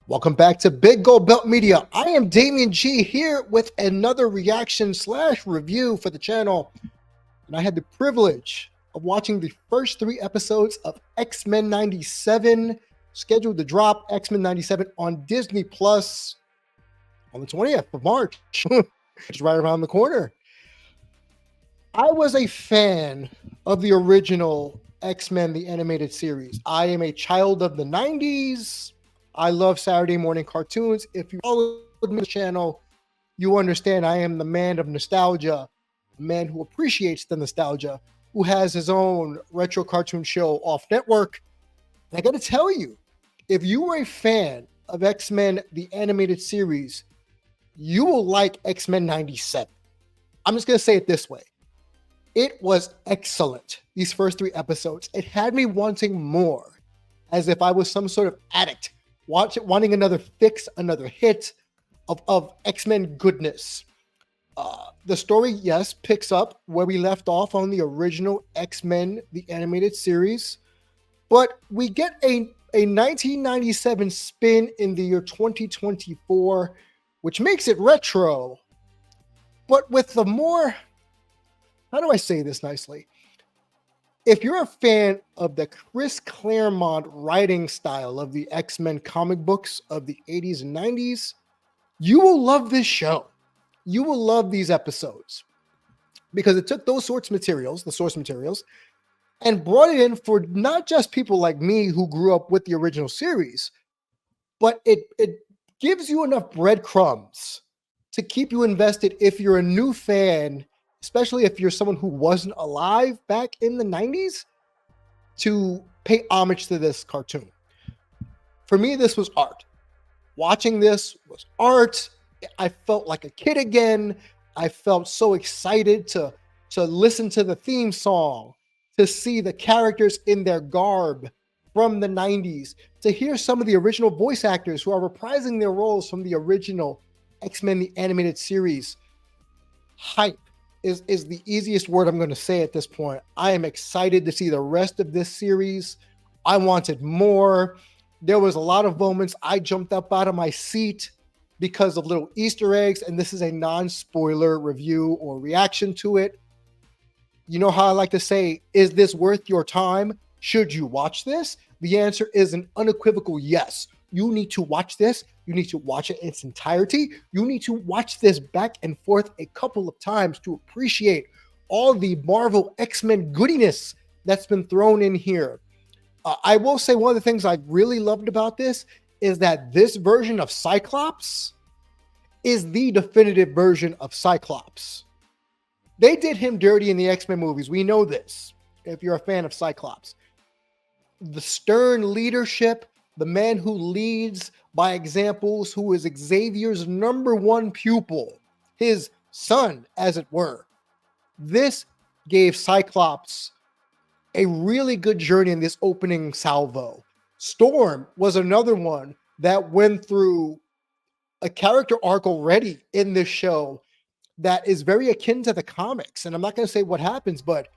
Welcome back to Big Gold Belt Media. I am Damian G here with another reaction slash review for the channel. And I had the privilege of watching the first three episodes of X-Men 97, scheduled to drop X-Men 97 on Disney Plus on the 20th of March, which is right around the corner. I was a fan of the original X-Men, the animated series. I am a child of the 90s. I love Saturday morning cartoons. If you follow me on the channel, you understand I am the man of nostalgia, a man who appreciates the nostalgia, who has his own retro cartoon show off network. And I got to tell you, if you were a fan of X-Men, the animated series, you will like X-Men 97. I'm just going to say it this way. It was excellent, these first three episodes. It had me wanting more, as if I was some sort of addict, wanting another fix, another hit of X-Men goodness. The story, yes, picks up where we left off on the original X-Men, the animated series, but we get a 1997 spin in the year 2024, which makes it retro, but with the more, how do I say this nicely? If you're a fan of the Chris Claremont writing style of the X-Men comic books of the 80s and 90s, you will love this show. You will love these episodes because it took those sorts of materials, the source materials, and brought it in for not just people like me who grew up with the original series, but it gives you enough breadcrumbs to keep you invested if you're a new fan, especially if you're someone who wasn't alive back in the 90s, to pay homage to this cartoon. For me, this was art. Watching this was art. I felt like a kid again. I felt so excited to listen to the theme song, to see the characters in their garb from the 90s, to hear some of the original voice actors who are reprising their roles from the original X-Men, the animated series. Hype is the easiest word I'm going to say at this point. I am excited to see the rest of this series. I wanted more. There was a lot of moments I jumped up out of my seat because of little Easter eggs, and this is a non-spoiler review or reaction to it. You know how I like to say, is this worth your time? Should you watch this? The answer is an unequivocal yes. You need to watch this. You need to watch it in its entirety. You need to watch this back and forth a couple of times to appreciate all the Marvel X-Men goodiness that's been thrown in here. I will say one of the things I really loved about this is that this version of Cyclops is the definitive version of Cyclops. They did him dirty in the X-Men movies. We know this, if you're a fan of Cyclops. The stern leadership, the man who leads by examples, who is Xavier's #1 pupil, his son, as it were. This gave Cyclops a really good journey in this opening salvo. Storm was another one that went through a character arc already in this show that is very akin to the comics. And I'm not going to say what happens, but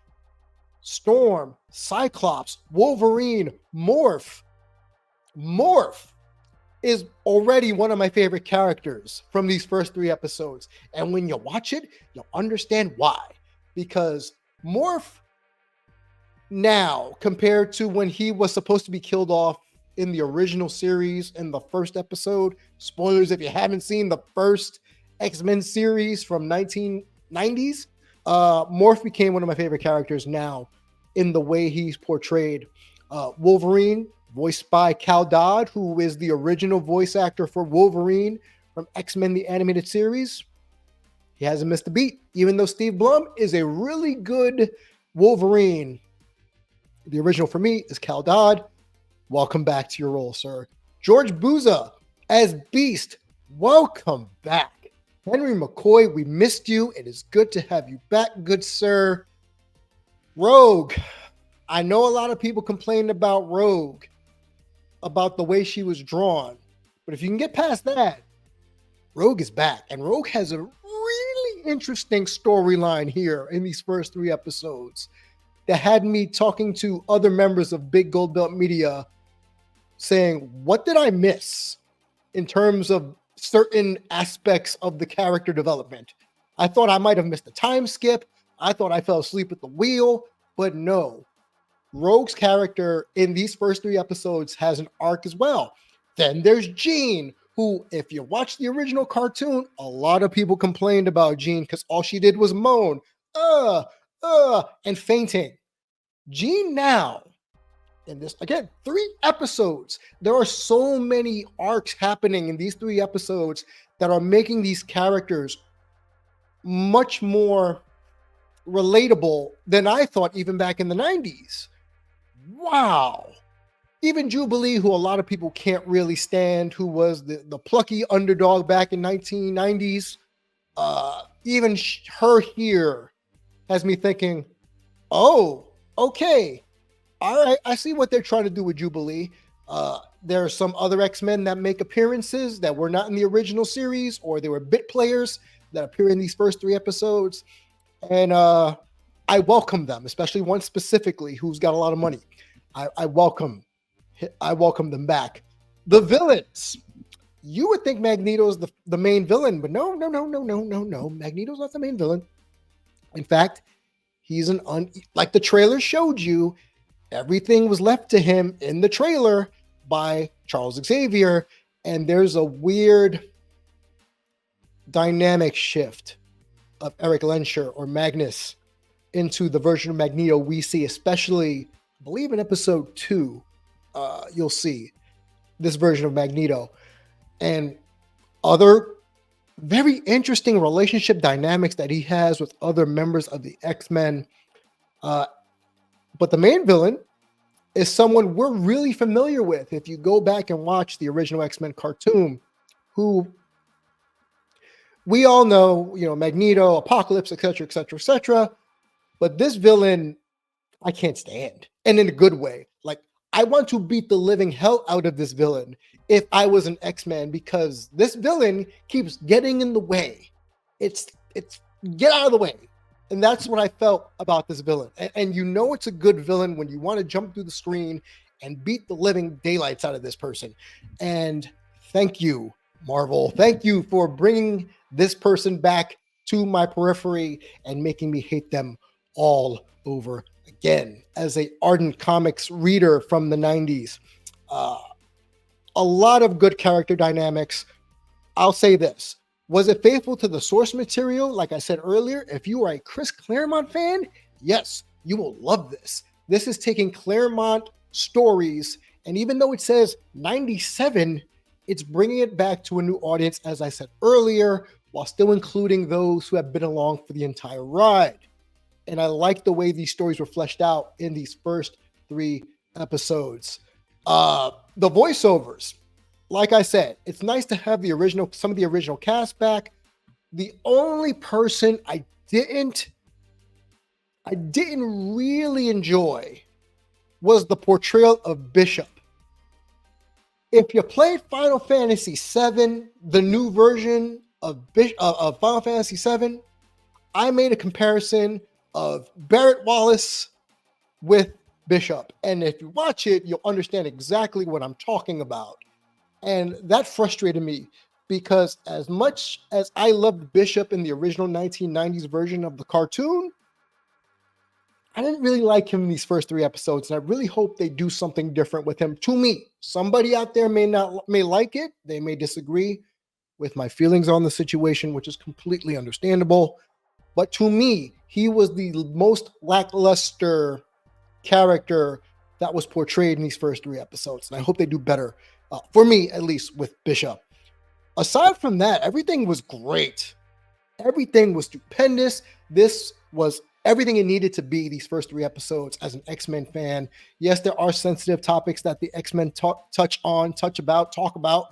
Storm, Cyclops, Wolverine, Morph is already one of my favorite characters from these first three episodes. And when you watch it, you'll understand why. Because Morph now, compared to when he was supposed to be killed off in the original series in the first episode, spoilers if you haven't seen the first X-Men series from 1990s, Morph became one of my favorite characters now in the way he's portrayed. Wolverine, voiced by Cal Dodd, who is the original voice actor for Wolverine from X-Men, the animated series. He hasn't missed a beat, even though Steve Blum is a really good Wolverine. The original for me is Cal Dodd. Welcome back to your role, sir. George Buza as Beast. Welcome back. Henry McCoy, we missed you. It is good to have you back, good sir. Rogue. I know a lot of people complained about Rogue, about the way she was drawn. But if you can get past that, Rogue is back. And Rogue has a really interesting storyline here in these first three episodes that had me talking to other members of Big Gold Belt Media saying, what did I miss? in terms of certain aspects of the character development. I thought I might have missed a time skip. I thought I fell asleep at the wheel, but no. Rogue's character in these first 3 episodes has an arc as well. Then there's Jean, who, if you watch the original cartoon, a lot of people complained about Jean because all she did was moan, and fainting. Jean now, in this, again, 3 episodes, there are so many arcs happening in these 3 episodes that are making these characters much more relatable than I thought even back in the 90s. Wow. Even Jubilee, who a lot of people can't really stand, who was the plucky underdog back in 1990s, even her here has me thinking, oh, okay, all right, I see what they're trying to do with Jubilee. There are some other X-Men that make appearances that were not in the original series, or they were bit players that appear in these first 3 episodes. And I welcome them, especially one specifically who's got a lot of money. I welcome them back. The villains. You would think Magneto's the main villain, but no. Magneto's not the main villain. In fact, he's like the trailer showed you, everything was left to him in the trailer by Charles Xavier, and there's a weird dynamic shift of Eric Lensher or Magnus into the version of Magneto we see, especially, I believe in episode 2, you'll see this version of Magneto and other very interesting relationship dynamics that he has with other members of the X-Men. But the main villain is someone we're really familiar with. If you go back and watch the original X-Men cartoon, who we all know, Magneto, Apocalypse, etc. But this villain, I can't stand. And in a good way. Like, I want to beat the living hell out of this villain if I was an X-Men, because this villain keeps getting in the way. It's get out of the way. And that's what I felt about this villain. And it's a good villain when you want to jump through the screen and beat the living daylights out of this person. And thank you, Marvel. Thank you for bringing this person back to my periphery and making me hate them all over again. As a ardent comics reader from the 90s, a lot of good character dynamics. I'll say this. Was it faithful to the source material? Like I said earlier, if you are a Chris Claremont fan, yes, you will love this. This is taking Claremont stories, and even though it says 97, it's bringing it back to a new audience, as I said earlier, while still including those who have been along for the entire ride. And I like the way these stories were fleshed out in these first 3 episodes. The voiceovers. Like I said, it's nice to have some of the original cast back. The only person I didn't really enjoy was the portrayal of Bishop. If you played Final Fantasy VII, the new version of Final Fantasy VII, I made a comparison of Barrett Wallace with Bishop. And if you watch it, you'll understand exactly what I'm talking about. And that frustrated me because as much as I loved Bishop in the original 1990s version of the cartoon, I didn't really like him in these first 3 episodes. And I really hope they do something different with him. To me, somebody out there may like it. They may disagree with my feelings on the situation, which is completely understandable. But to me, he was the most lackluster character that was portrayed in these first 3 episodes. And I hope they do better. For me, at least, with Bishop. Aside from that, everything was great. Everything was stupendous. This was everything it needed to be, these first 3 episodes, as an X-Men fan. Yes, there are sensitive topics that the X-Men talk about,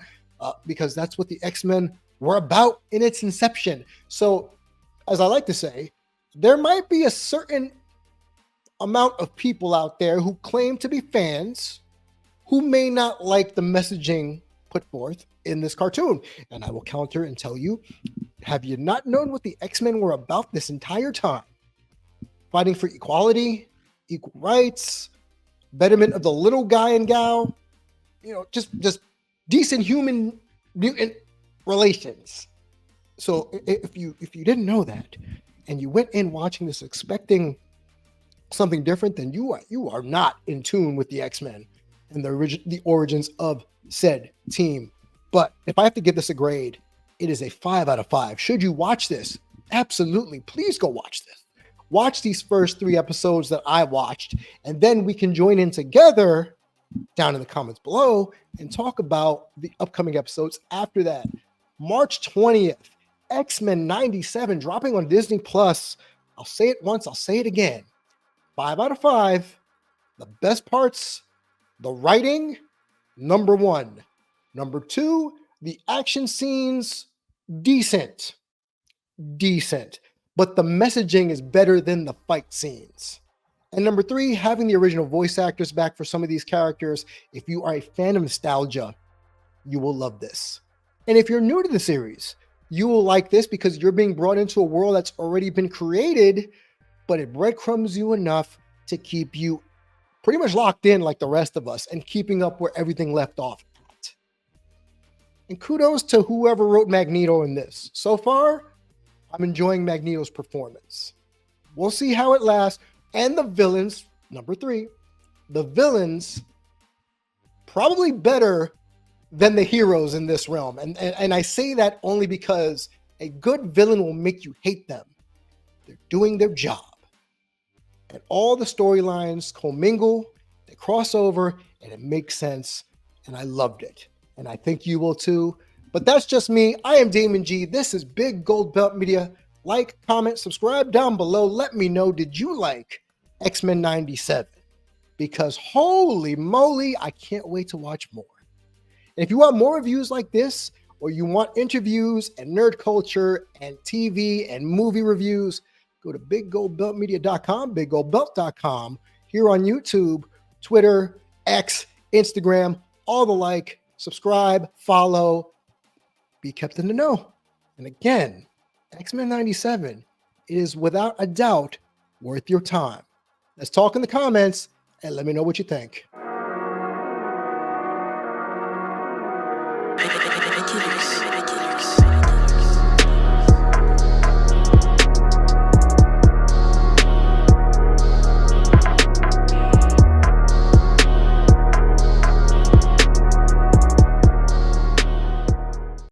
because that's what the X-Men were about in its inception. So, as I like to say, there might be a certain amount of people out there who claim to be fans who may not like the messaging put forth in this cartoon. And I will counter and tell you, have you not known what the X-Men were about this entire time? Fighting for equality, equal rights, betterment of the little guy and gal, just decent human mutant relations. So if you didn't know that, and you went in watching this expecting something different, then you are not in tune with the X-Men and the origins of said team. But if I have to give this a grade, it is a 5 out of 5. Should you watch this? Absolutely. Please go watch this. Watch these first 3 episodes that I watched, and then we can join in together down in the comments below and talk about the upcoming episodes after that. March 20th, X-Men 97 dropping on Disney Plus. I'll say it once, I'll say it again. 5 out of 5. The best parts, the writing, number 1. Number 2, the action scenes, decent. But the messaging is better than the fight scenes. And number 3, having the original voice actors back for some of these characters. If you are a fan of nostalgia, you will love this. And if you're new to the series, you will like this because you're being brought into a world that's already been created, but it breadcrumbs you enough to keep you pretty much locked in like the rest of us and keeping up where everything left off at. And kudos to whoever wrote Magneto in this. So far, I'm enjoying Magneto's performance. We'll see how it lasts. And the villains, number 3, the villains probably better than the heroes in this realm. And I say that only because a good villain will make you hate them. They're doing their job. And all the storylines commingle, they cross over, and it makes sense. And I loved it. And I think you will too. But that's just me. I am Damon G. This is Big Gold Belt Media. Like, comment, subscribe down below. Let me know, did you like X-Men 97? Because holy moly, I can't wait to watch more. And if you want more reviews like this, or you want interviews and nerd culture and TV and movie reviews, go to biggoldbeltmedia.com, biggoldbelt.com, here on YouTube, Twitter, X, Instagram, all the like. Subscribe, follow, be kept in the know. And again, X-Men 97 is without a doubt worth your time. Let's talk in the comments and let me know what you think.